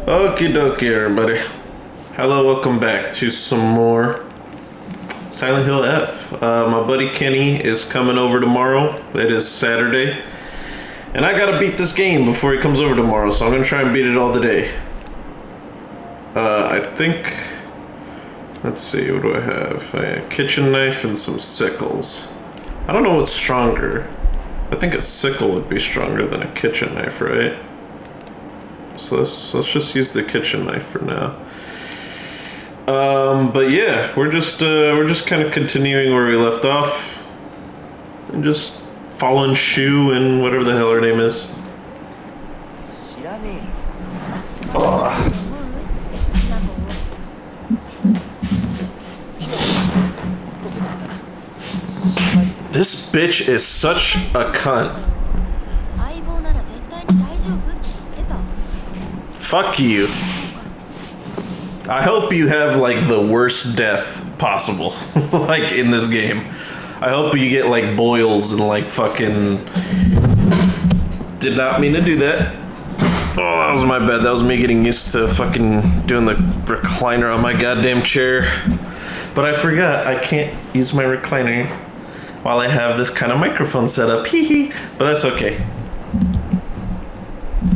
Okie dokie, everybody. Hello, welcome back to some more Silent Hill F. My buddy Kenny is coming over tomorrow. It is Saturday. And I gotta beat this game before he comes over tomorrow, so I'm gonna try and beat it all today. I think... Let's see, what do I have? A kitchen knife and some sickles. I don't know what's stronger. I think a sickle would be stronger than a kitchen knife, right? So let's just use the kitchen knife for now. But yeah, we're just kind of continuing where we left off, and just following Shu and whatever the hell her name is. Oh. This bitch is such a cunt. Fuck you. I hope you have like the worst death possible, like in this game. I hope you get like boils and like fucking... Did not mean to do that. Oh, that was my bad. That was me getting used to fucking doing the recliner on my goddamn chair. But I forgot I can't use my recliner while I have this kind of microphone set up. Hee hee. But that's okay.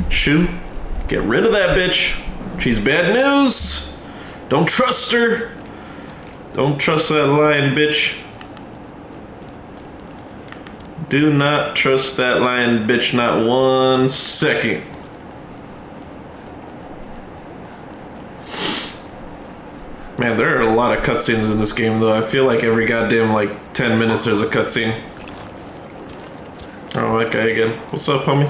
Shu, get rid of that bitch. She's bad news. Don't trust her. Don't trust that lying bitch. Do not trust that lying bitch not 1 second. Man, there are a lot of cutscenes in this game, though. I feel like every goddamn, like, 10 minutes there's a cutscene. Oh, that guy again. What's up, homie?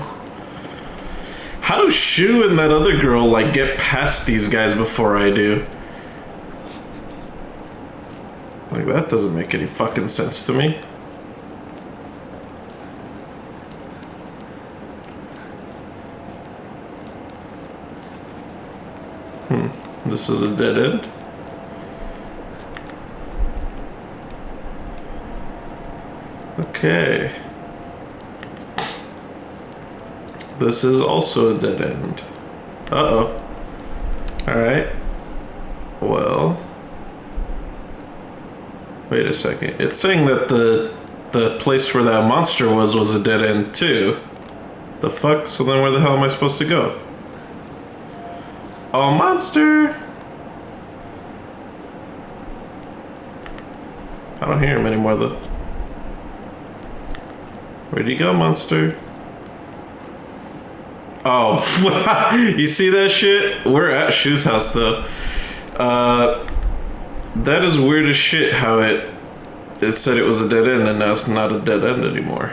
How do Shu and that other girl, like, get past these guys before I do? Like, that doesn't make any fucking sense to me. This is a dead end? Okay. This is also a dead end. Uh-oh. Alright. Well. Wait a second. It's saying that the place where that monster was a dead end too. The fuck? So then where the hell am I supposed to go? Oh, monster! I don't hear him anymore though. Where'd you go, monster? Oh, you see that shit? We're at Shu's house though. That is weird as shit how it said it was a dead end and now it's not a dead end anymore.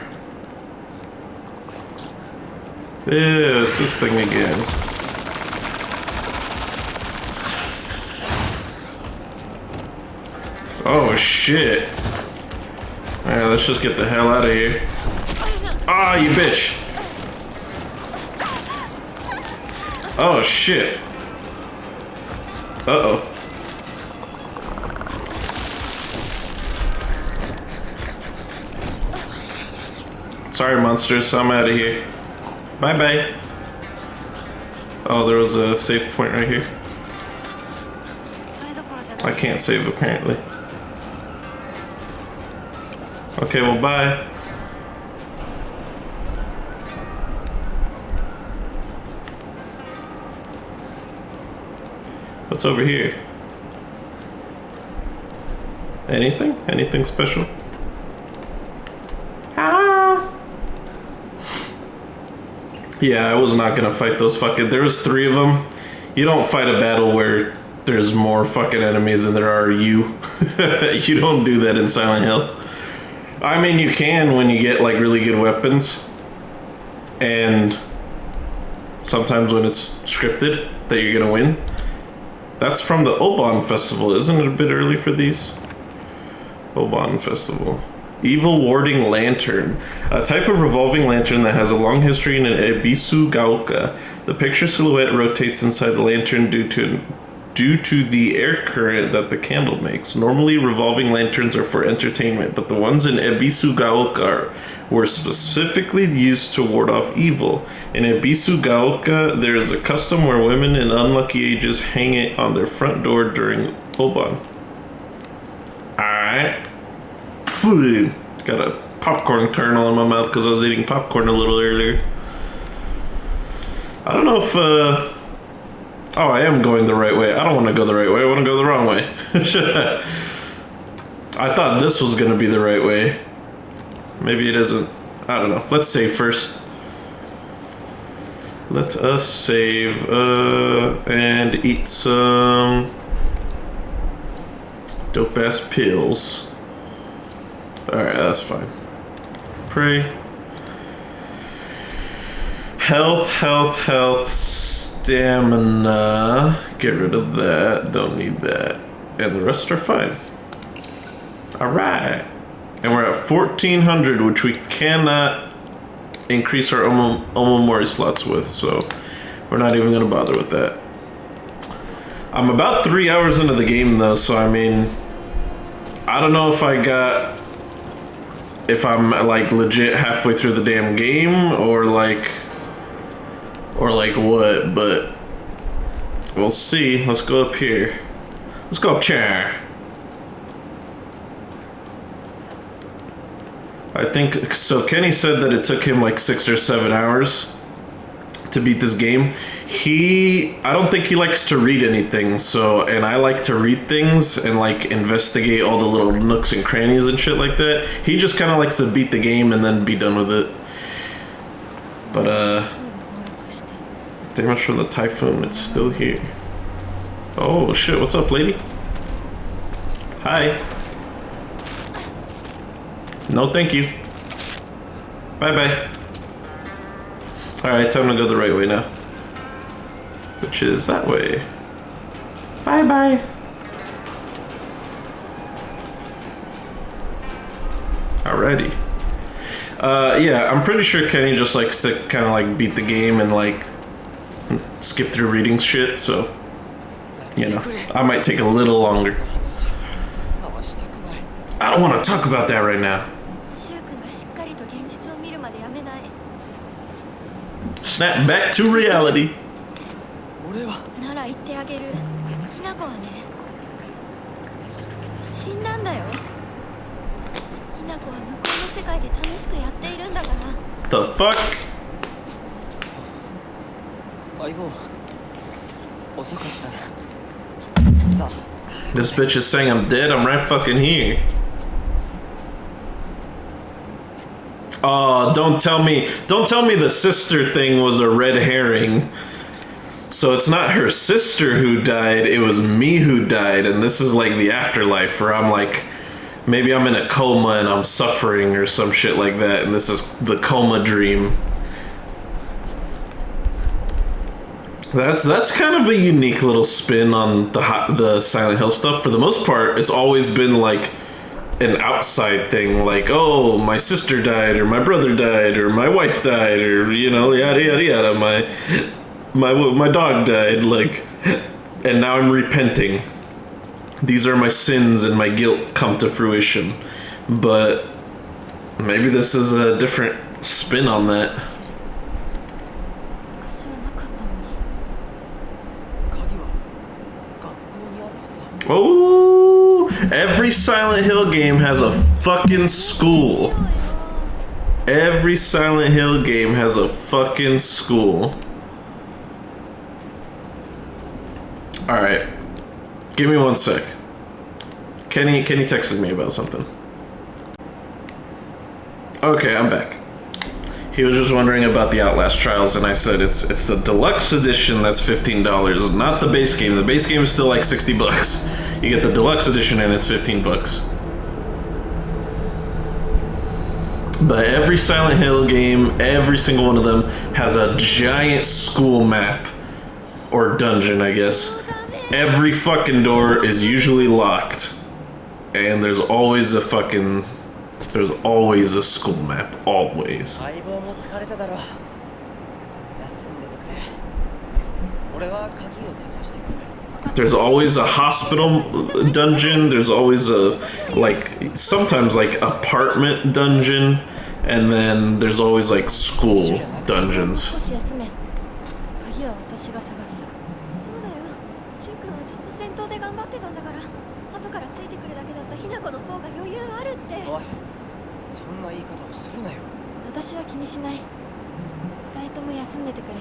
Yeah, it's this thing again. Oh shit. Alright, let's just get the hell out of here. Ah, you bitch. Oh shit. Uh-oh. Sorry, monsters, I'm out of here. Bye-bye. Oh, there was a save point right here. I can't save, apparently. Okay, well, bye. What's over here? Anything? Anything special? Ah! Yeah, I was not gonna fight those fucking... There was 3 of them. You don't fight a battle where there's more fucking enemies than there are you. You don't do that in Silent Hill. I mean, you can when you get like really good weapons. And sometimes when it's scripted that you're gonna win. That's from the Oban Festival. Isn't it a bit early for these? Oban Festival. Evil Warding Lantern. A type of revolving lantern that has a long history in Ebisu Gaoka. The picture silhouette rotates inside the lantern due to due to the air current that the candle makes. Normally, revolving lanterns are for entertainment, but the ones in Ebisu Gaoka were specifically used to ward off evil. In Ebisu Gaoka, there is a custom where women in unlucky ages hang it on their front door during Oban. Alright. Got a popcorn kernel in my mouth because I was eating popcorn a little earlier. I don't know if, oh, I am going the right way. I don't want to go the right way. I want to go the wrong way. I thought this was going to be the right way. Maybe it isn't. I don't know. Let's save first. Let us save, and eat some dope-ass pills. Alright, that's fine. Pray. Health, stamina. Get rid of that. Don't need that. And the rest are fine. Alright. And we're at 1400, which we cannot increase our Omamori slots with, so we're not even going to bother with that. I'm about 3 hours into the game, though, so I mean, I don't know if I'm like legit halfway through the damn game or like what, but we'll see. Let's go up here. Let's go up here. I think so. Kenny said that it took him like 6 or 7 hours to beat this game. I don't think he likes to read anything, so, and I like to read things and like investigate all the little nooks and crannies and shit like that. He just kind of likes to beat the game and then be done with it. But damage from the typhoon, it's still here. Oh shit, what's up, lady? Hi. No thank you. Bye bye. Alright, time to go the right way now. Which is that way. Bye bye. Alrighty. Yeah, I'm pretty sure Kenny just likes to kind of like beat the game and like skip through reading shit, so, you know, I might take a little longer. I don't want to talk about that right now. Snap back to reality. The fuck? This bitch is saying I'm dead. I'm right fucking here. Oh, don't tell me the sister thing was a red herring. So it's not her sister who died, it was me who died, and this is like the afterlife where I'm like, maybe I'm in a coma and I'm suffering or some shit like that, and this is the coma dream. That's kind of a unique little spin on the Silent Hill stuff. For the most part, it's always been like an outside thing, like, oh, my sister died, or my brother died, or my wife died, or, you know, yada yada yada, my dog died, like, and now I'm repenting. These are my sins and my guilt come to fruition. But maybe this is a different spin on that. Oh, every Silent Hill game has a fucking school. Every Silent Hill game has a fucking school. Alright. Give me 1 sec. Kenny texted me about something. Okay, I'm back. He was just wondering about the Outlast Trials, and I said it's the deluxe edition that's $15, not the base game. The base game is still like 60 bucks. You get the deluxe edition and it's 15 bucks. But every Silent Hill game, every single one of them has a giant school map. Or dungeon, I guess. Every fucking door is usually locked. And there's always a school map. Always. There's always a hospital dungeon. There's always a, like, sometimes like apartment dungeon, and then there's always like school dungeons. 少し休め。鍵は私が探す。そうだよ。シュウ君はずっと戦闘で頑張ってたんだから、後からついてくるだけだったひな子の方が余裕あるって。おい、そんな言い方をするなよ。私は気にしない。二人とも休んでてくれ。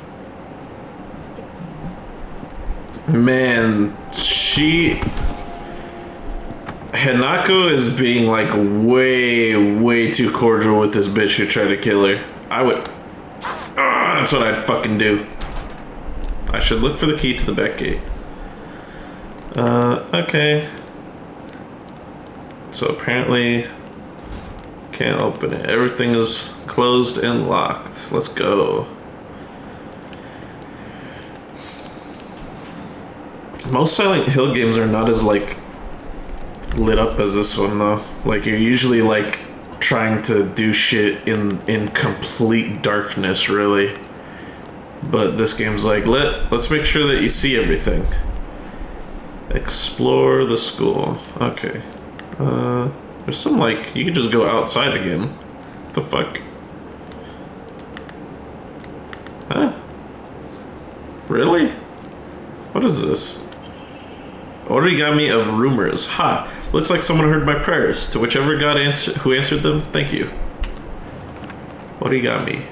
Man, Hanako is being like way too cordial with this bitch who tried to kill her. I would, that's what I'd fucking do. I should look for the key to the back gate. Okay. So apparently can't open it. Everything is closed and locked. Let's go. Most Silent Hill games are not as like lit up as this one though. Like you're usually like trying to do shit in complete darkness really. But this game's like let's make sure that you see everything. Explore the school. Okay. There's some like you could just go outside again. What the fuck? Huh? Really? What is this? Origami of rumors. Ha! Looks like someone heard my prayers. To whichever god who answered them, thank you. Origami.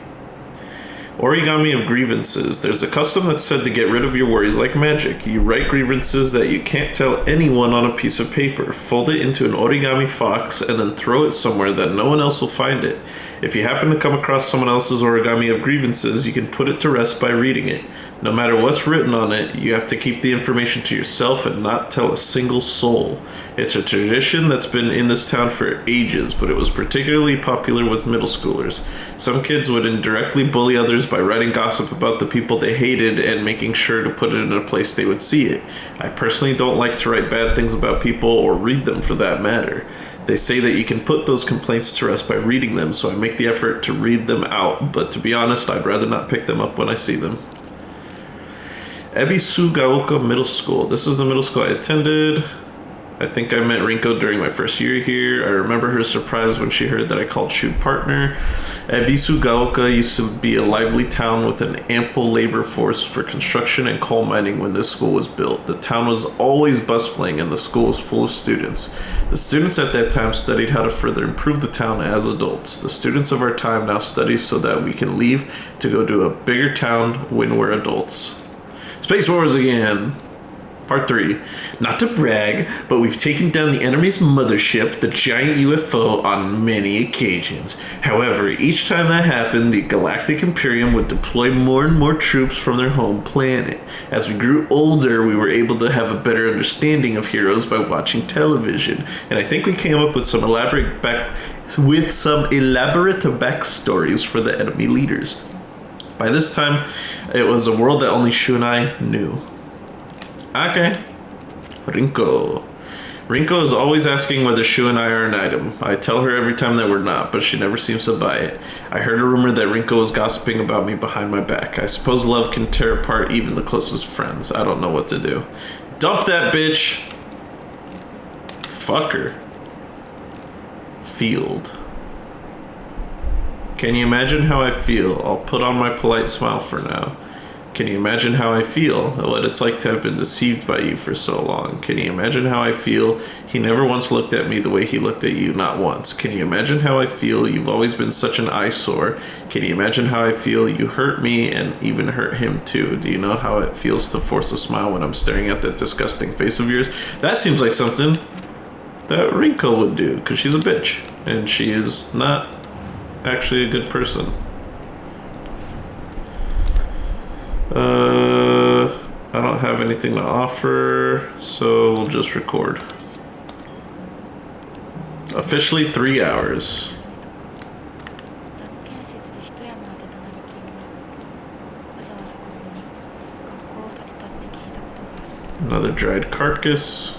Origami of grievances. There's a custom that's said to get rid of your worries like magic. You write grievances that you can't tell anyone on a piece of paper. Fold it into an origami fox and then throw it somewhere that no one else will find it. If you happen to come across someone else's origami of grievances, you can put it to rest by reading it. No matter what's written on it, you have to keep the information to yourself and not tell a single soul. It's a tradition that's been in this town for ages, but it was particularly popular with middle schoolers. Some kids would indirectly bully others by writing gossip about the people they hated and making sure to put it in a place they would see it. I personally don't like to write bad things about people or read them for that matter. They say that you can put those complaints to rest by reading them, so I make the effort to read them out, but to be honest, I'd rather not pick them up when I see them. Ebisugaoka Middle School. This is the middle school I attended. I think I met Rinko during my first year here. I remember her surprise when she heard that I called Shu partner. Ebisugaoka used to be a lively town with an ample labor force for construction and coal mining when this school was built. The town was always bustling and the school was full of students. The students at that time studied how to further improve the town as adults. The students of our time now study so that we can leave to go to a bigger town when we're adults. Space Wars again. Part 3. Not to brag, but we've taken down the enemy's mothership, the giant UFO, on many occasions. However, each time that happened, the Galactic Imperium would deploy more and more troops from their home planet. As we grew older, we were able to have a better understanding of heroes by watching television, and I think we came up with some elaborate backstories for the enemy leaders. By this time, it was a world that only Shu and I knew. Okay. Rinko. Rinko is always asking whether Shu and I are an item. I tell her every time that we're not, but she never seems to buy it. I heard a rumor that Rinko was gossiping about me behind my back. I suppose love can tear apart even the closest friends. I don't know what to do. Dump that bitch! Fuck her. Field. Can you imagine how I feel? I'll put on my polite smile for now. Can you imagine how I feel? What it's like to have been deceived by you for so long. Can you imagine how I feel? He never once looked at me the way he looked at you, not once. Can you imagine how I feel? You've always been such an eyesore. Can you imagine how I feel? You hurt me and even hurt him too. Do you know how it feels to force a smile when I'm staring at that disgusting face of yours? That seems like something that Rinko would do, because she's a bitch. And she is not actually a good person. I don't have anything to offer, so we'll just record. Officially 3 hours. Another dried carcass.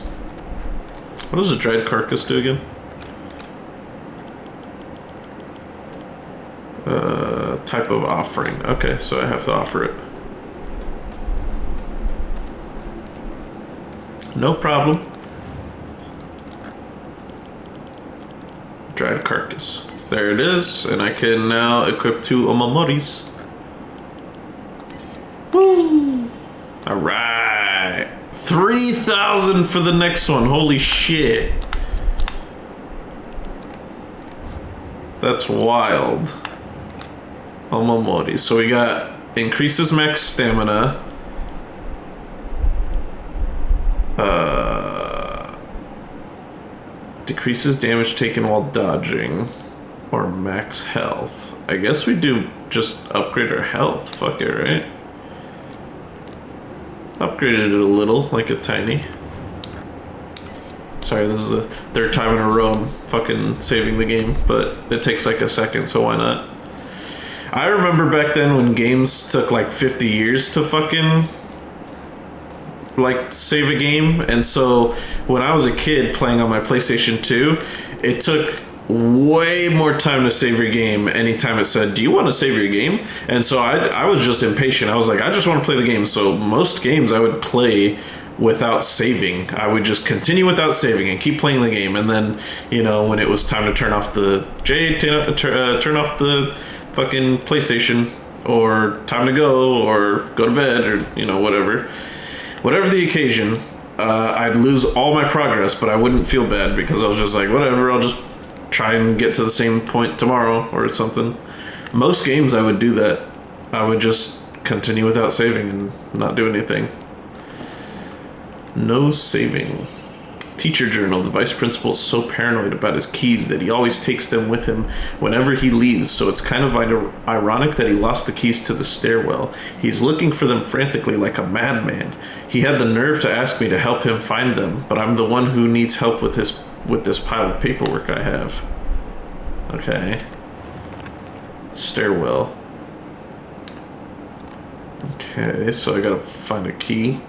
What does a dried carcass do again? Type of offering. Okay, so I have to offer it. No problem. Dried carcass. There it is, and I can now equip 2 Omamoris. Woo! Alright. 3,000 for the next one. Holy shit. That's wild. Omamori. So we got increases max stamina. Decreases damage taken while dodging. Or max health. I guess we do just upgrade our health. Fuck it, right? Upgraded it a little, like a tiny. Sorry, this is the 3rd time in a row I'm fucking saving the game, but it takes like a second, so why not? I remember back then when games took like 50 years to fucking like save a game, and so when I was a kid playing on my PlayStation 2, it took way more time to save your game anytime it said, do you want to save your game? And so I was just impatient. I was like, I just want to play the game. So most games I would play without saving. I would just continue without saving and keep playing the game. And then, you know, when it was time to turn off the turn off the fucking PlayStation, or time to go, or go to bed, or, you know, whatever the occasion, I'd lose all my progress, but I wouldn't feel bad because I was just like, whatever, I'll just try and get to the same point tomorrow or something. Most games I would do that. I would just continue without saving and not do anything. No saving. Teacher journal. The vice principal is so paranoid about his keys that he always takes them with him whenever he leaves, so it's kind of ironic that he lost the keys to the stairwell. He's looking for them frantically like a madman. He had the nerve to ask me to help him find them, but I'm the one who needs help with this pile of paperwork I have. Okay. Stairwell. Okay, so I gotta find a key.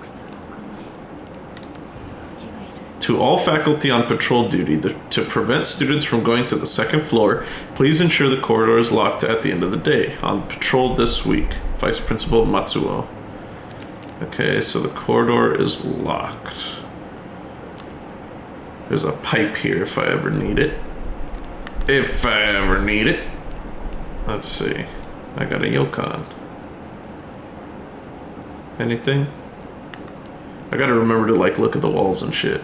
To all faculty on patrol duty, to prevent students from going to the 2nd floor, please ensure the corridor is locked at the end of the day. On patrol this week, Vice Principal Matsuo. Okay, so the corridor is locked. There's a pipe here if I ever need it. If I ever need it. Let's see. I got a Yokon. Anything? I gotta remember to like look at the walls and shit.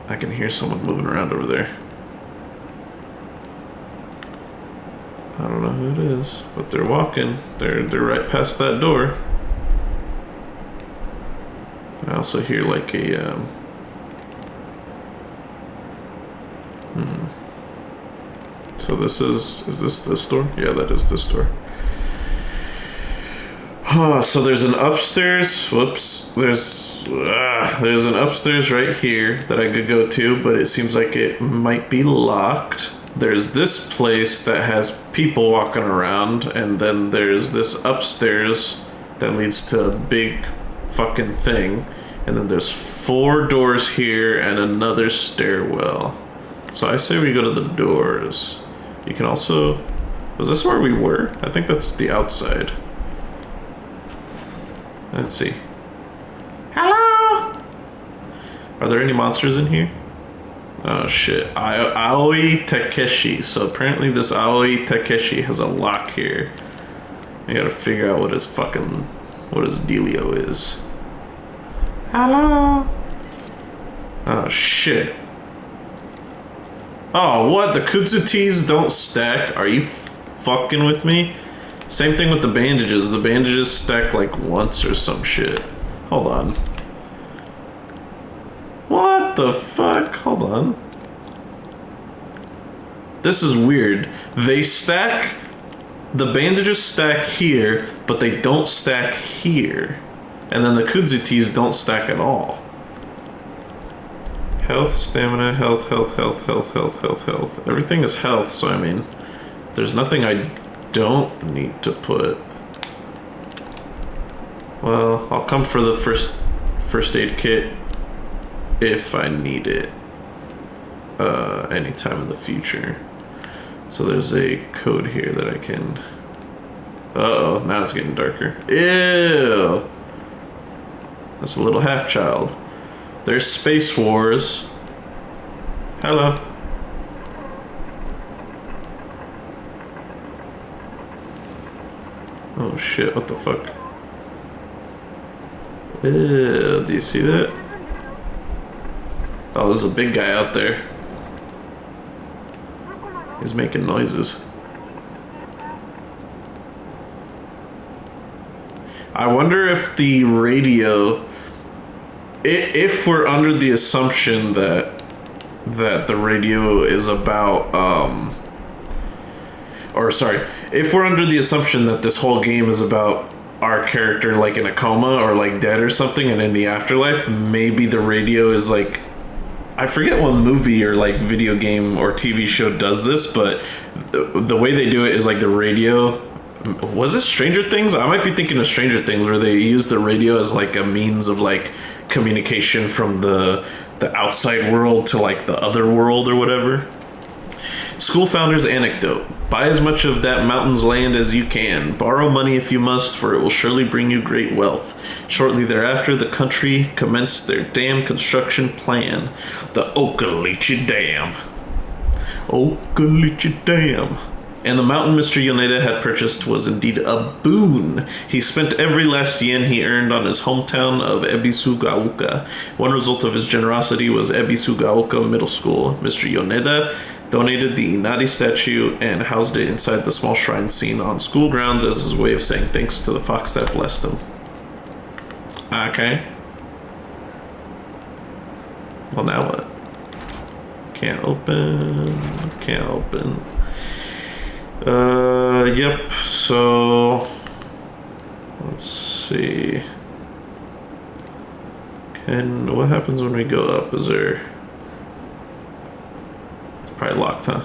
I can hear someone moving around over there. I don't know who it is, but they're walking. They're right past that door. I also hear like a So this is this door? Yeah, that is this door. Oh, so there's an upstairs. Whoops. There's an upstairs right here that I could go to, but it seems like it might be locked. There's this place that has people walking around, and then there's this upstairs that leads to a big fucking thing. And then there's 4 doors here and another stairwell. So I say we go to the doors. You can also... Was this where we were? I think that's the outside. Let's see. Hello? Are there any monsters in here? Oh shit. Aoi Takeshi. So apparently this Aoi Takeshi has a lock here. I gotta figure out what his dealio is. Hello? Oh shit. Oh, what? The Kutsutees don't stack? Are you fucking with me? Same thing with the bandages. The bandages stack like once or some shit. Hold on. What the fuck? Hold on. This is weird. They stack... The bandages stack here, but they don't stack here. And then the Kutsutees don't stack at all. Health, stamina, health. Everything is health, so I mean, there's nothing I don't need to put. Well, I'll come for the first aid kit if I need it anytime in the future. So there's a code here that I can... Uh-oh, now it's getting darker. Ew! That's a little half-child. There's Space Wars. Hello. Oh shit, what the fuck? Ew, do you see that? Oh, there's a big guy out there. He's making noises. I wonder if the radio, if we're under the assumption that the radio is about, or sorry, if we're under the assumption that this whole game is about our character like in a coma or like dead or something and in the afterlife, maybe the radio is like, I forget what movie or like video game or TV show does this, but the way they do it is like the radio. Was it Stranger Things? I might be thinking of Stranger Things, where they use the radio as like a means of like communication from the outside world to like the other world or whatever. School founder's anecdote. Buy as much of that mountain's land as you can. Borrow money if you must, for it will surely bring you great wealth. Shortly thereafter, the country commenced their dam construction plan. The Okalichi Dam. Okalichi Dam. And the mountain Mr. Yoneda had purchased was indeed a boon. He spent every last yen he earned on his hometown of Ebisugaoka. One result of his generosity was Ebisugaoka Middle School. Mr. Yoneda donated the Inari statue and housed it inside the small shrine seen on school grounds as his way of saying thanks to the fox that blessed him. Okay. Well, now what? Can't open. Can't open. Yep, so let's see. What happens when we go up? Is there, it's probably locked, huh?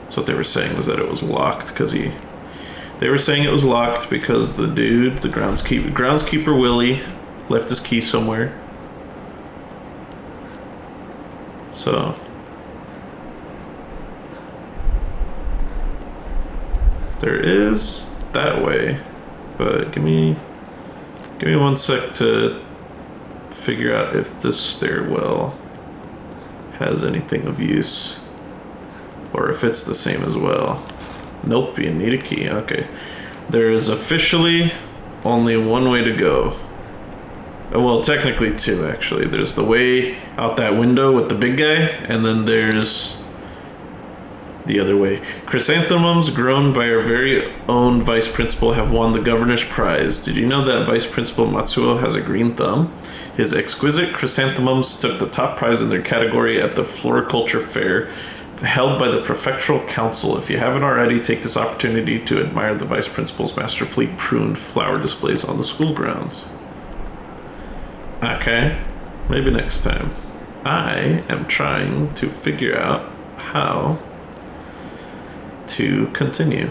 That's what they were saying, was that it was locked because they were saying it was locked because the dude, the groundskeeper Willie left his key somewhere. So there is that way, but give me 1 sec to figure out if this stairwell has anything of use, or if it's the same as well. Nope, you need a key. Okay, there is officially only one way to go. Well, technically two, actually. There's the way out that window with the big guy, and then there's the other way. Chrysanthemums grown by our very own vice principal have won the governor's prize. Did you know that Vice Principal Matsuo has a green thumb? His exquisite chrysanthemums took the top prize in their category at the Floriculture Fair held by the Prefectural Council. If you haven't already, take this opportunity to admire the Vice Principal's masterfully pruned flower displays on the school grounds. Okay, maybe next time. I am trying to figure out how to continue.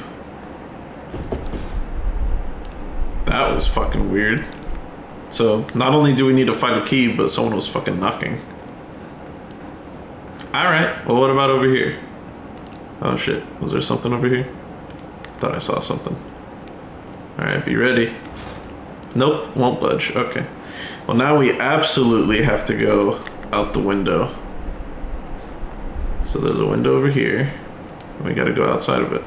That was fucking weird. So not only do we need to find a key, but someone was fucking knocking. Alright, well, what about over here? Oh shit, was there something over here? Thought I saw something. Alright, be ready. Nope, won't budge. Okay. Well, now we absolutely have to go out the window. So there's a window over here. We gotta go outside of it.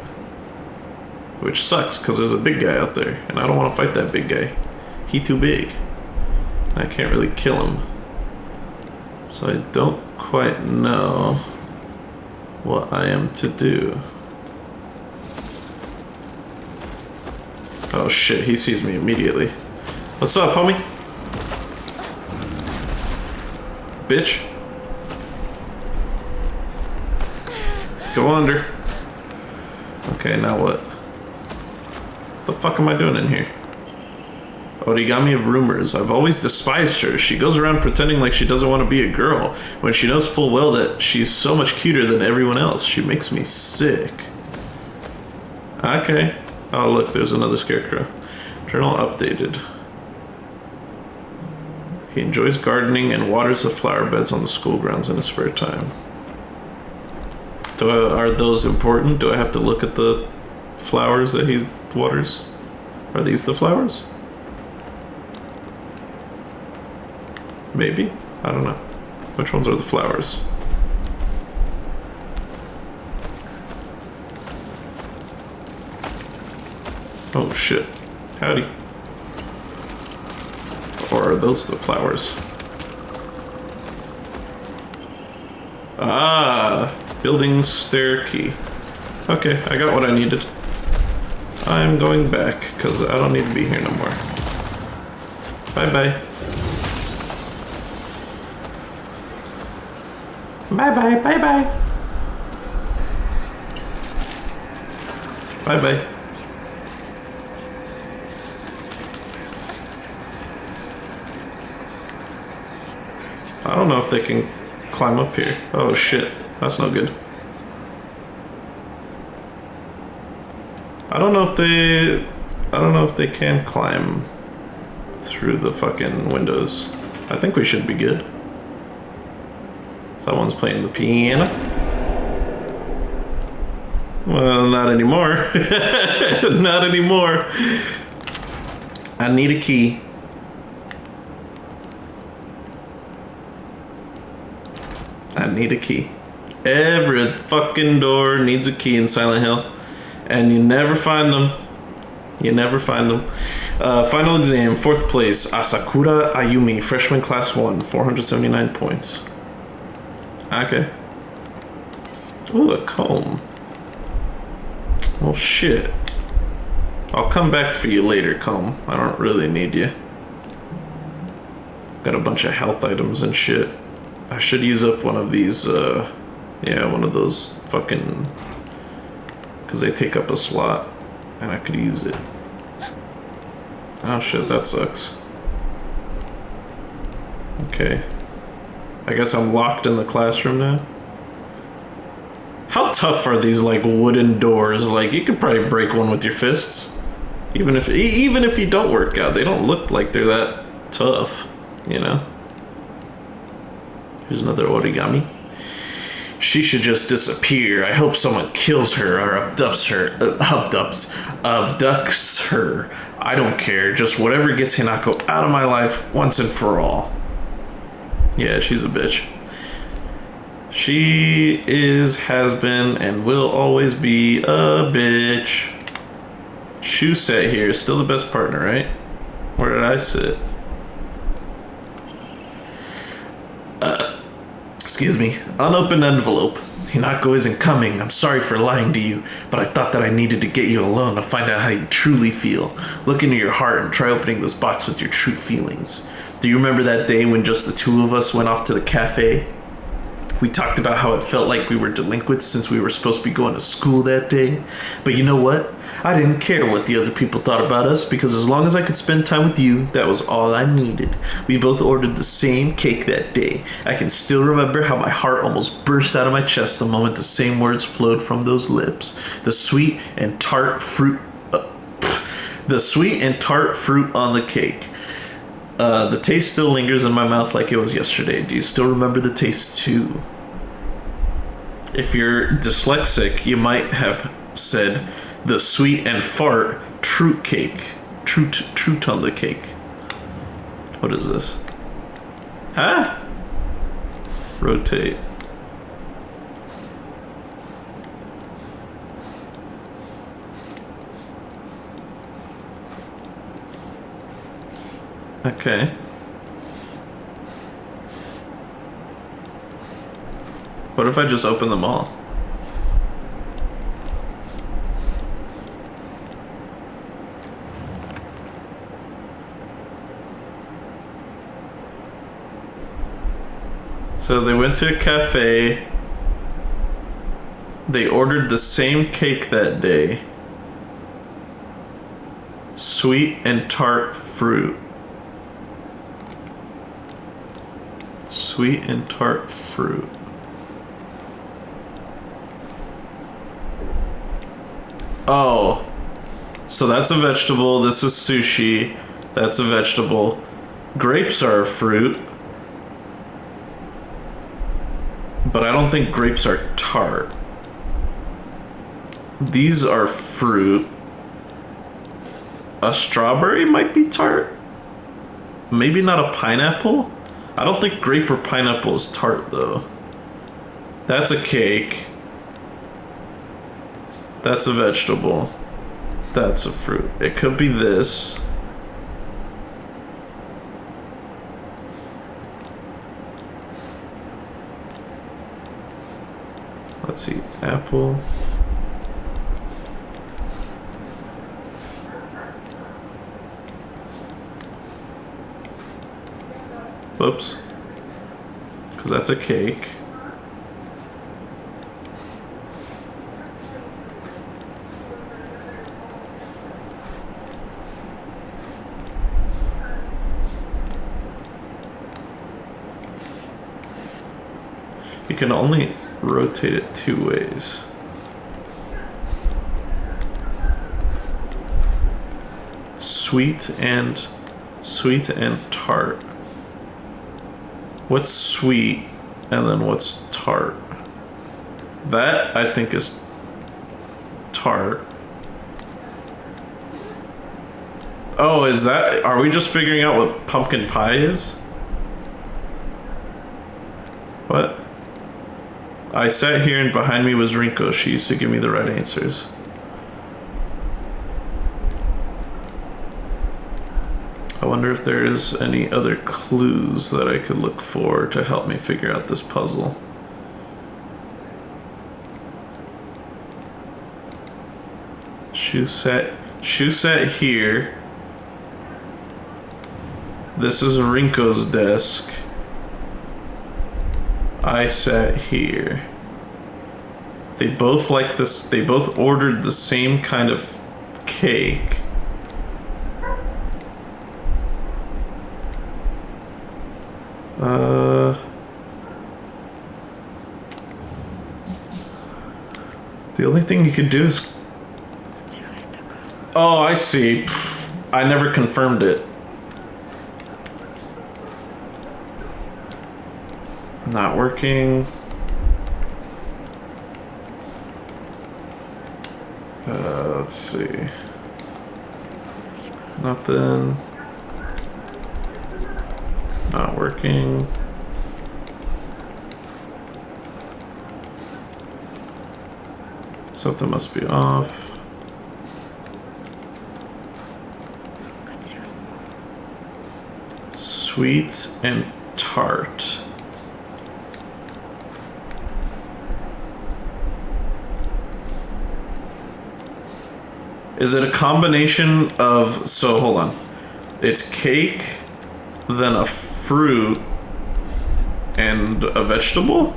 Which sucks, because there's a big guy out there, and I don't want to fight that big guy. He too big. I can't really kill him. So I don't quite know what I am to do. Oh shit, he sees me immediately. What's up, homie? Bitch. Go under. Okay, now what? The fuck am I doing in here? Origami of rumors. I've always despised her. She goes around pretending like she doesn't want to be a girl when she knows full well that she's so much cuter than everyone else. She makes me sick. Okay. Oh look, there's another scarecrow. Journal updated. He enjoys gardening and waters the flower beds on the school grounds in his spare time. Are those important? Do I have to look at the flowers that he waters? Are these the flowers? Maybe. I don't know. Which ones are the flowers? Oh shit. Howdy. Or are those the flowers? Ah, building stair key. Okay, I got what I needed. I'm going back, because I don't need to be here no more. Bye-bye. Bye-bye, bye-bye. Bye-bye. I don't know if they can climb up here. Oh shit, that's no good. I don't know if they can climb through the fucking windows. I think we should be good. Someone's playing the piano. Well, not anymore. Not anymore. I need a key. I need a key. Every fucking door needs a key in Silent Hill. And you never find them. You never find them. Final exam, 4th place, Asakura Ayumi, freshman class 1, 479 points. Okay. Ooh, a comb. Well, shit. I'll come back for you later, comb. I don't really need you. Got a bunch of health items and shit. I should use up one of these, yeah, one of those fucking... because they take up a slot, and I could use it. Oh shit, that sucks. Okay. I guess I'm locked in the classroom now. How tough are these, like, wooden doors? Like, you could probably break one with your fists. Even if you don't work out, they don't look like they're that tough, you know? Here's another origami. She should just disappear. I hope someone kills her or abducts her. I don't care. Just whatever gets Hinako out of my life once and for all. Yeah, she's a bitch. She has been, and will always be a bitch. Shoe set here is still the best partner, right? Where did I sit? Excuse me. Unopened envelope. Hinako isn't coming. I'm sorry for lying to you, but I thought that I needed to get you alone to find out how you truly feel. Look into your heart and try opening this box with your true feelings. Do you remember that day when just the two of us went off to the cafe? We talked about how it felt like we were delinquents since we were supposed to be going to school that day. But you know what? I didn't care what the other people thought about us, because as long as I could spend time with you, that was all I needed. We both ordered the same cake that day. I can still remember how my heart almost burst out of my chest the moment the same words flowed from those lips. The sweet and tart fruit on the cake. The taste still lingers in my mouth like it was yesterday. Do you still remember the taste too? If you're dyslexic, you might have said the sweet and fart truth cake. Truth on the cake. What is this? Huh? Rotate. Okay. What if I just open them all? So they went to a cafe. They ordered the same cake that day. Sweet and tart fruit. Sweet and tart fruit. Oh, so that's a vegetable. This is sushi. That's a vegetable. Grapes are a fruit. But I don't think grapes are tart. These are fruit. A strawberry might be tart. Maybe not a pineapple. I don't think grape or pineapple is tart though. That's a cake. That's a vegetable. That's a fruit. It could be this. Let's see, apple. Whoops. Because that's a cake. You can only rotate it 2 ways. Sweet and tart. What's sweet and then what's tart? That I think is tart. Oh, is that, are we just figuring out what pumpkin pie is? What? I sat here and behind me was Rinko. She used to give me the right answers. I wonder if there's any other clues that I could look for to help me figure out this puzzle. Shoe sat here. This is Rinko's desk. I sat here. They both like this. They both ordered the same kind of cake. The only thing you could do is... Oh, I see. I never confirmed it. Not working. Let's see. Nothing. Not working. Something must be off. Sweet and tart. Is it a combination of, so hold on. It's cake, then a fruit, and a vegetable?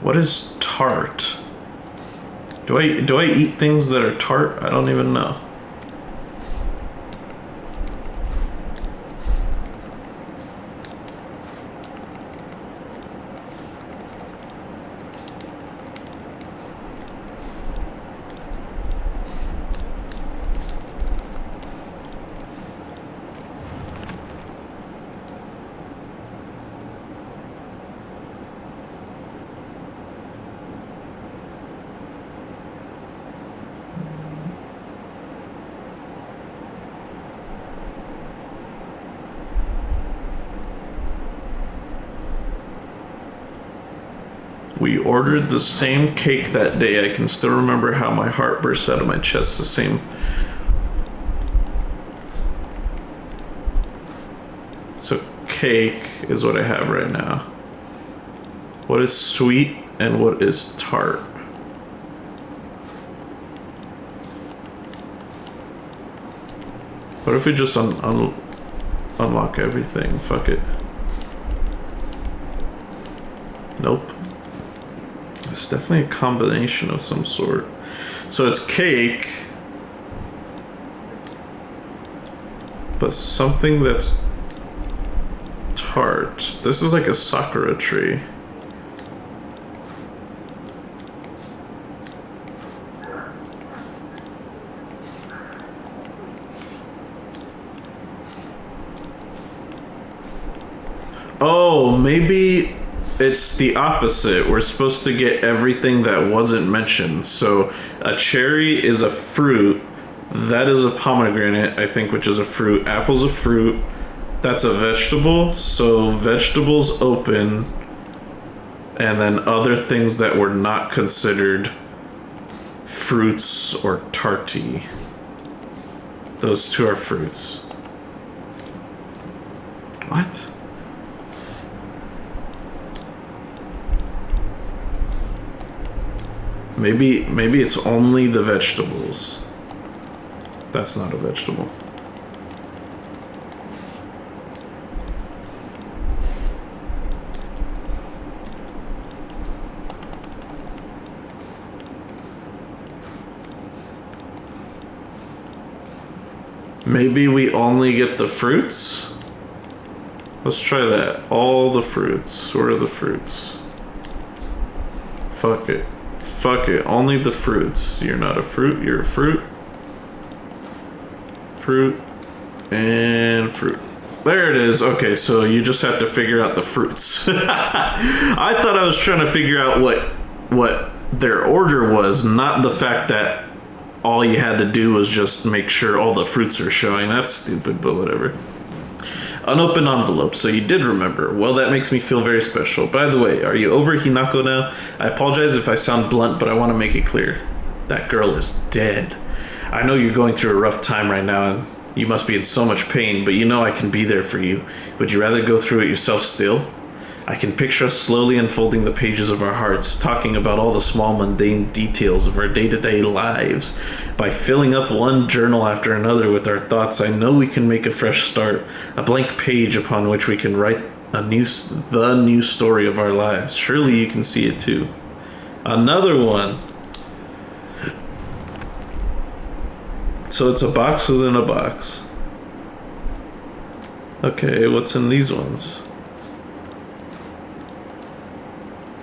What is tart? Do I eat things that are tart? I don't even know. We ordered the same cake that day. I can still remember how my heart burst out of my chest. The same. So cake is what I have right now. What is sweet and what is tart? What if we just unlock everything? Fuck it. Nope. It's definitely a combination of some sort. So it's cake, but something that's tart. This is like a sakura tree. Oh, maybe It's the opposite. We're supposed to get everything that wasn't mentioned. So a cherry is a fruit. That is a pomegranate, I think, which is a fruit. Apple's a fruit. That's a vegetable. So vegetables open. And then other things that were not considered fruits or tarty. Those two are fruits. What? Maybe it's only the vegetables. That's not a vegetable. Maybe we only get the fruits? Let's try that. All the fruits. Where are the fruits? Fuck it. Fuck it. Only the fruits. You're not a fruit. You're a fruit. Fruit. And fruit. There it is. Okay, so you just have to figure out the fruits. I thought I was trying to figure out what their order was, not the fact that all you had to do was just make sure all the fruits are showing. That's stupid, but whatever. Unopened envelope, so you did remember. Well, that makes me feel very special. By the way, are you over Hinako now? I apologize if I sound blunt, but I want to make it clear. That girl is dead. I know you're going through a rough time right now, and you must be in so much pain, but you know I can be there for you. Would you rather go through it yourself still? I can picture us slowly unfolding the pages of our hearts, talking about all the small mundane details of our day-to-day lives. By filling up one journal after another with our thoughts, I know we can make a fresh start, a blank page upon which we can write the new story of our lives. Surely you can see it too. Another one. So it's a box within a box. Okay, what's in these ones?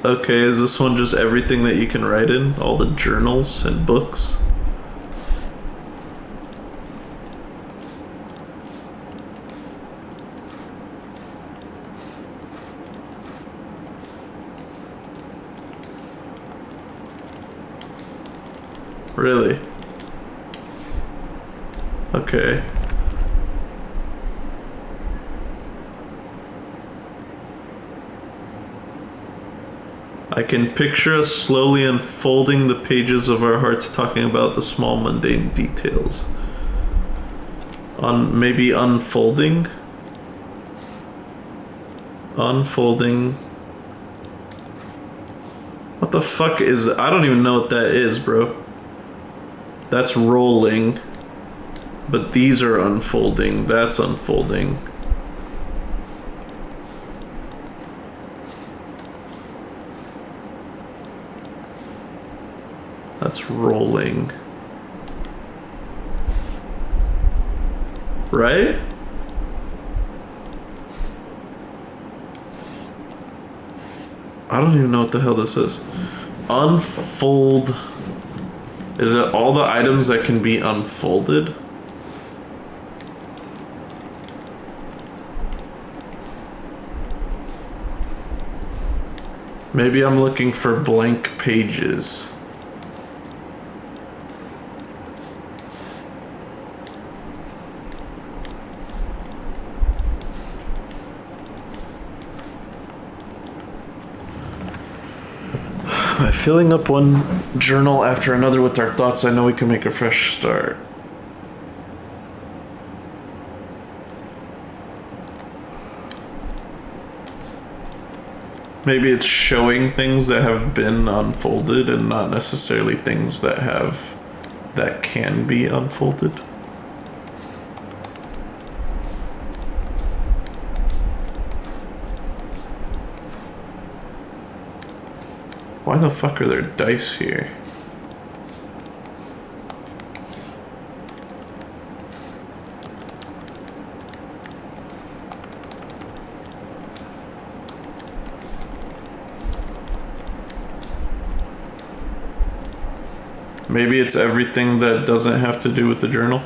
Okay, is this one just everything that you can write in? All the journals and books? Really? Okay. I can picture us slowly unfolding the pages of our hearts, talking about the small mundane details. Maybe unfolding? Unfolding. What the fuck is... I don't even know what that is, bro. That's rolling. But these are unfolding. That's unfolding. That's rolling. Right? I don't even know what the hell this is. Unfold. Is it all the items that can be unfolded? Maybe I'm looking for blank pages. By filling up one journal after another with our thoughts, I know we can make a fresh start. Maybe it's showing things that have been unfolded and not necessarily things that can be unfolded. Why the fuck are there dice here? Maybe it's everything that doesn't have to do with the journal.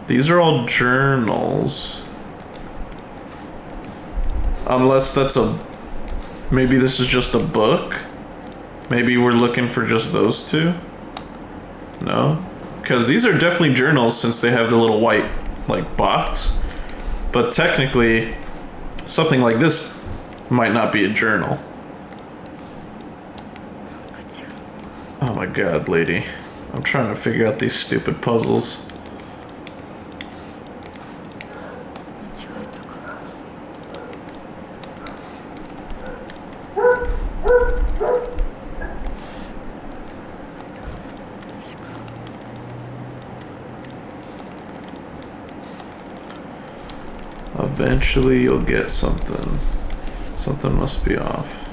These are all journals. Unless that's a... Maybe this is just a book? Maybe we're looking for just those two? No? Because these are definitely journals since they have the little white, like, box. But technically, something like this might not be a journal. Oh my god, lady. I'm trying to figure out these stupid puzzles. Eventually you'll get something. Something must be off.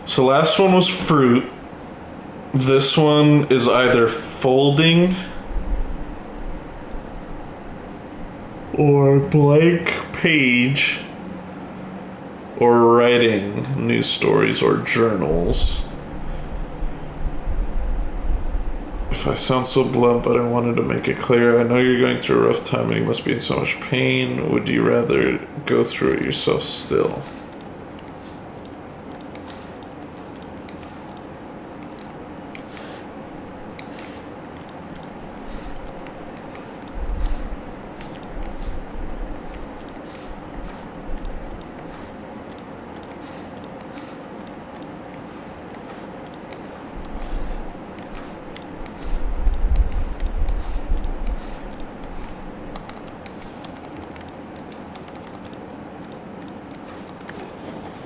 So last one was fruit. This one is either folding or blank page or writing news stories or journals. If I sound so blunt, but I wanted to make it clear, I know you're going through a rough time and you must be in so much pain. Would you rather go through it yourself still?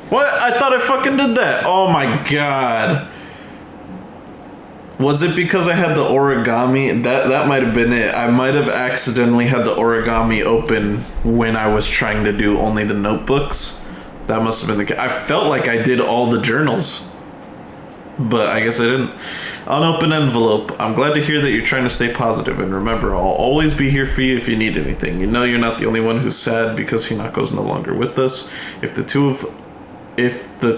What? I thought I fucking did that. Oh my god. Was it because I had the origami? That might have been it. I might have accidentally had the origami open when I was trying to do only the notebooks. That must have been the case. I felt like I did all the journals, but I guess I didn't. Unopened envelope. I'm glad to hear that you're trying to stay positive, and remember, I'll always be here for you if you need anything. You know you're not the only one who's sad because Hinako's no longer with us. If the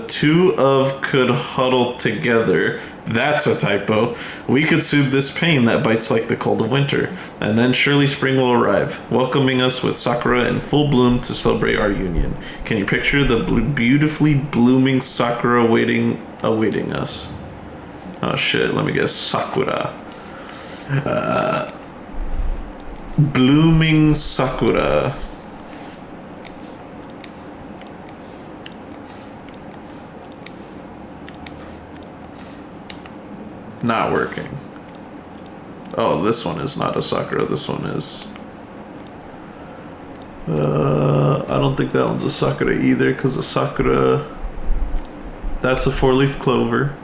two of could huddle together, that's a typo, we could soothe this pain that bites like the cold of winter, and then surely spring will arrive, welcoming us with sakura in full bloom to celebrate our union. Can you picture the beautifully blooming sakura awaiting us? Oh shit, let me guess. Sakura. Blooming sakura. Not working. Oh, this one is not a sakura. This one is. I don't think that one's a sakura either, because a sakura. That's a 4-leaf clover.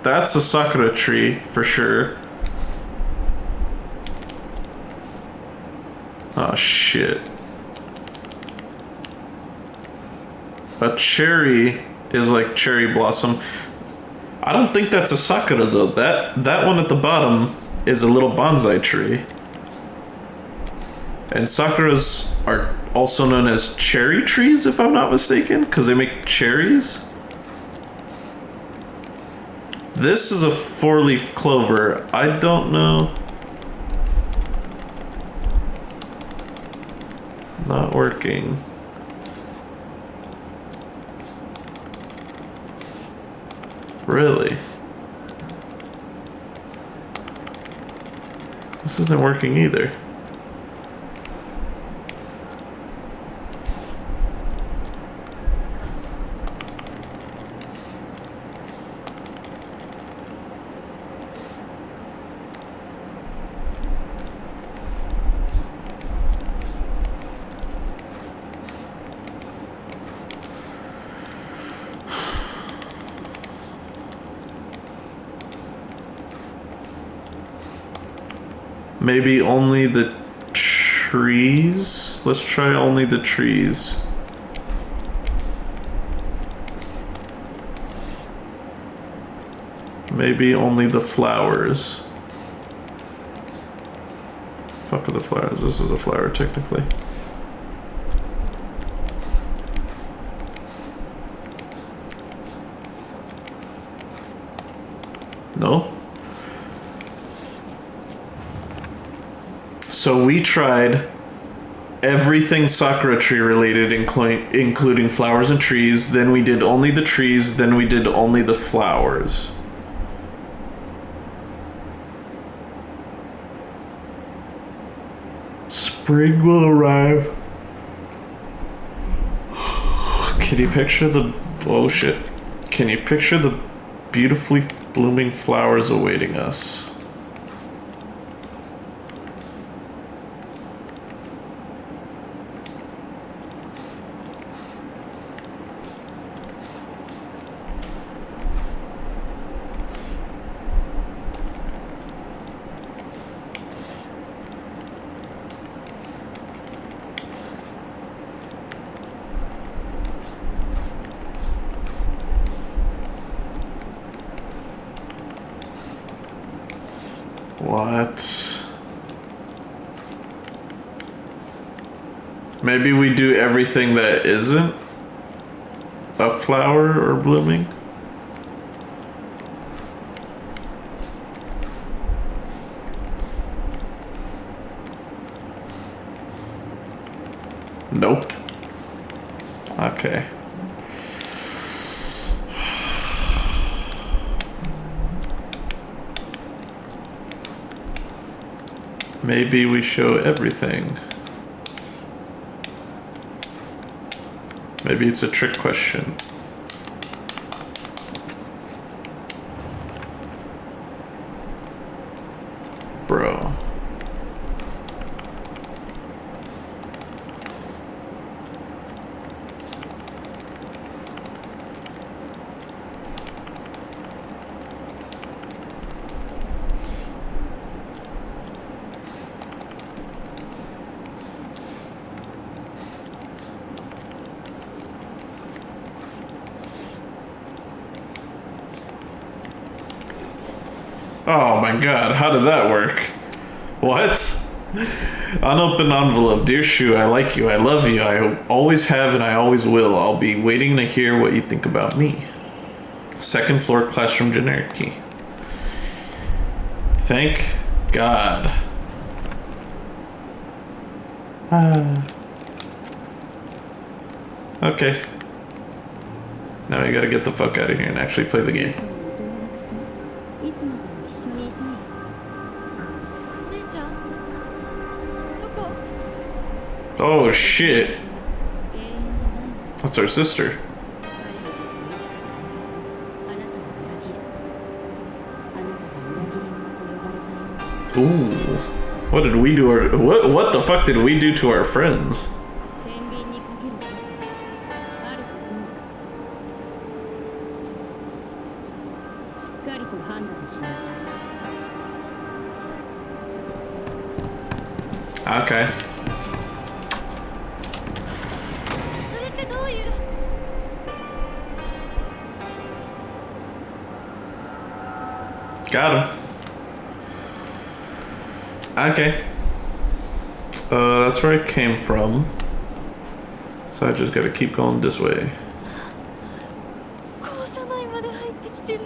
That's a sakura tree for sure. Oh shit. A cherry is like cherry blossom. I don't think that's a sakura though. That one at the bottom is a little bonsai tree. And sakuras are also known as cherry trees, if I'm not mistaken, because they make cherries. This is a 4-leaf clover. I don't know. Not working. Really? This isn't working either. Maybe only the trees? Let's try only the trees. Maybe only the flowers. fuck are the flowers? This is a flower, technically. No? So we tried everything Sakura tree related, including flowers and trees. Then we did only the trees. Then we did only the flowers. Spring will arrive. Can you picture the... Oh shit. Can you picture the beautifully blooming flowers awaiting us? What? Maybe we do everything that isn't a flower or blooming? Nope. Okay. Maybe we show everything. Maybe it's a trick question. Bro. Oh my god, how did that work? What? Unopened envelope. Dear Shu, I like you, I love you, I always have and I always will. I'll be waiting to hear what you think about me. Second floor classroom generic key. Thank God. Okay. Now we gotta get the fuck out of here and actually play the game. いつまでも一緒にいたい。姉ちゃん、どこ？ Oh shit. 永遠じゃないの。 That's our sister. 彼らといつか必ずあなたを裏切る。あなたが裏切り者と呼ばれたように。 Ooh. What did we do our what the fuck did we do to our friends? 天秤にかける価値があるかどうか。しっかりと判断しなさい。 Okay. それってどういう？ Got him. Okay. That's where I came from. So I just gotta keep going this way. 校舎内まで入ってきてる。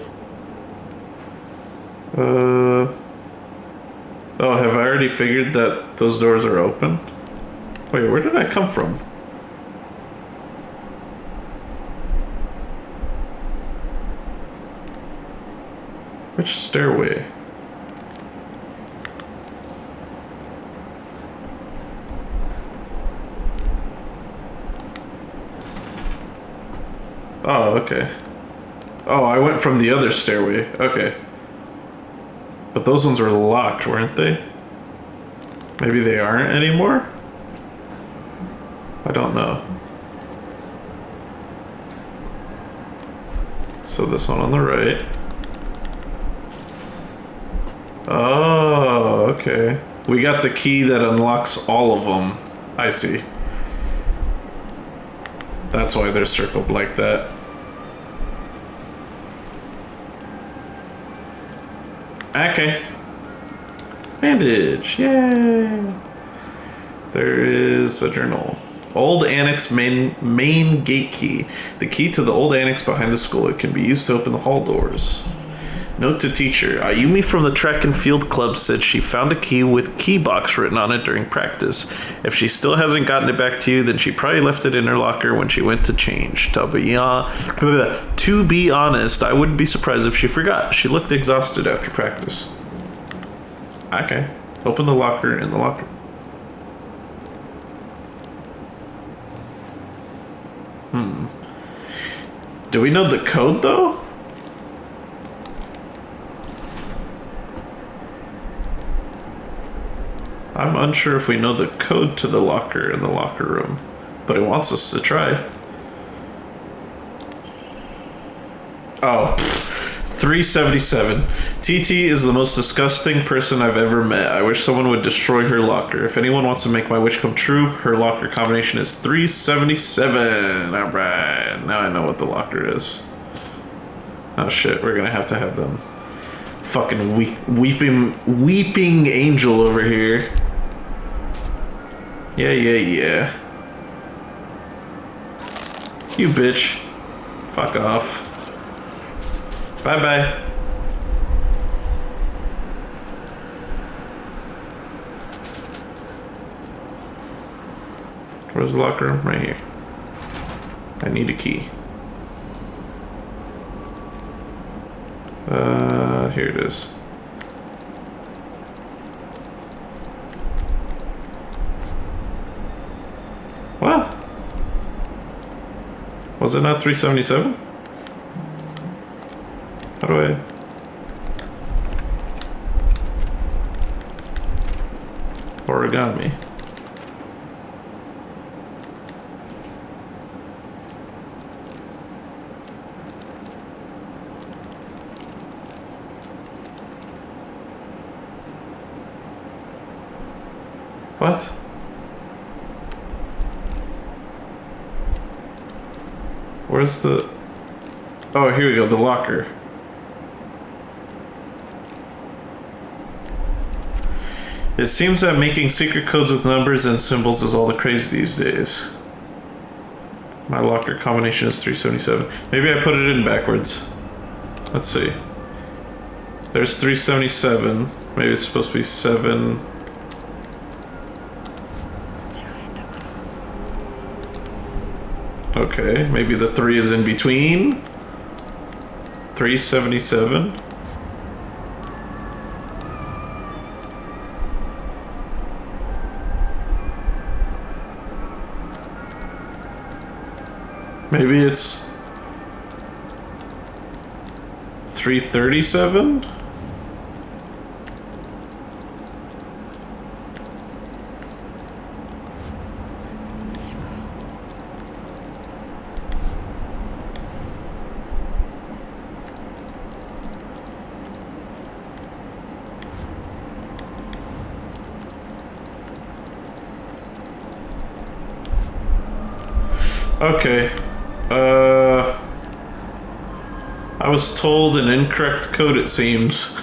Oh, have I already figured that those doors are open? Wait, where did I come from? Which stairway? Oh, okay. Oh, I went from the other stairway. Okay. But those ones were locked, weren't they? Maybe they aren't anymore? I don't know. So this one on the right. Oh, okay. We got the key that unlocks all of them. I see. That's why they're circled like that. Okay. Bandage, yay! There is a journal. Old Annex main gate key. The key to the old annex behind the school. It can be used to open the hall doors. Note to teacher. Ayumi from the track and field club said she found a key with key box written on it during practice. If she still hasn't gotten it back to you, then she probably left it in her locker when she went to change. To be honest, I wouldn't be surprised if she forgot. She looked exhausted after practice. Okay. Open the locker in the locker. Do we know the code though? I'm unsure if we know the code to the locker in the locker room, but it wants us to try. Oh, 377. TT is the most disgusting person I've ever met. I wish someone would destroy her locker. If anyone wants to make my wish come true, her locker combination is 377. Alright, now I know what the locker is. Oh shit, we're gonna have them. Fucking weeping angel over here. Yeah. You bitch. Fuck off. Bye-bye. Where's the locker room? Right here. I need a key. Here it is. What? Was it not 377? How do I... Origami. What? Where's the... Oh, here we go, the locker. It seems that making secret codes with numbers and symbols is all the craze these days. My locker combination is 377. Maybe I put it in backwards. Let's see. There's 377. Maybe it's supposed to be 7... Okay, maybe the 3 is in between. 377. Maybe it's 337? Okay. I was told an incorrect code, it seems.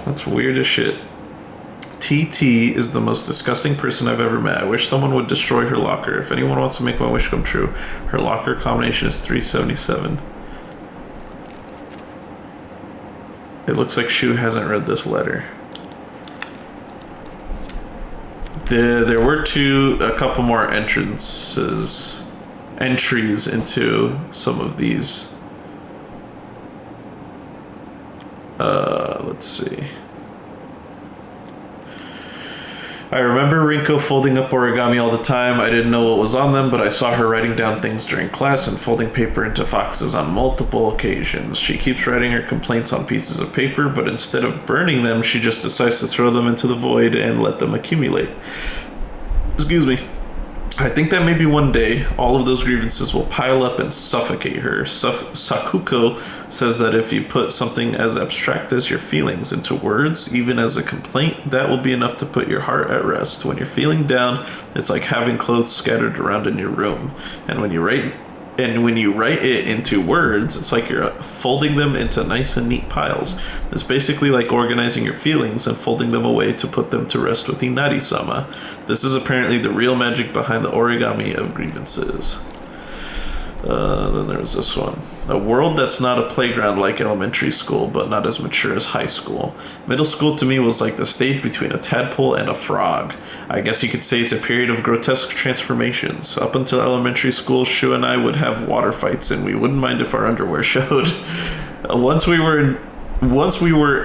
That's weird as shit. TT is the most disgusting person I've ever met. I wish someone would destroy her locker. If anyone wants to make my wish come true, her locker combination is 377. It looks like Shu hasn't read this letter. There were a couple more entries into some of these. Let's see. I remember Rinko folding up origami all the time. I didn't know what was on them, but I saw her writing down things during class and folding paper into foxes on multiple occasions. She keeps writing her complaints on pieces of paper, but instead of burning them, she just decides to throw them into the void and let them accumulate. Excuse me. I think that maybe one day all of those grievances will pile up and suffocate her. Sakuko says that if you put something as abstract as your feelings into words, even as a complaint, that will be enough to put your heart at rest. When you're feeling down, it's like having clothes scattered around in your room. And when you write And when you write it into words, it's like you're folding them into nice and neat piles. It's basically like organizing your feelings and folding them away to put them to rest with Inari-sama. This is apparently the real magic behind the origami of grievances. Then there's this one. A world that's not a playground like elementary school, but not as mature as high school. Middle school to me was like the stage between a tadpole and a frog. I guess you could say it's a period of grotesque transformations. Up until elementary school, Shu and I would have water fights, and we wouldn't mind if our underwear showed. Once we were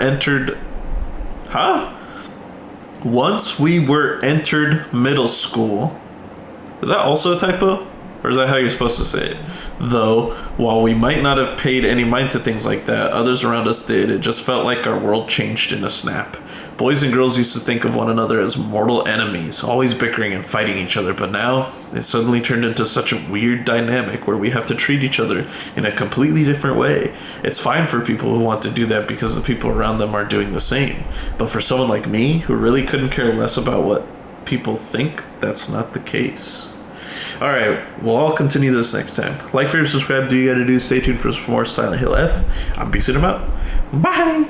entered middle school. Is that also a typo? Or is that how you're supposed to say it? Though, while we might not have paid any mind to things like that, others around us did. It just felt like our world changed in a snap. Boys and girls used to think of one another as mortal enemies, always bickering and fighting each other, but now it suddenly turned into such a weird dynamic where we have to treat each other in a completely different way. It's fine for people who want to do that because the people around them are doing the same. But for someone like me, who really couldn't care less about what people think, that's not the case. Alright, well, I'll continue this next time. Like, favorite, subscribe, do you gotta do. Stay tuned for some more Silent Hill F. I'm peacing them out. Bye!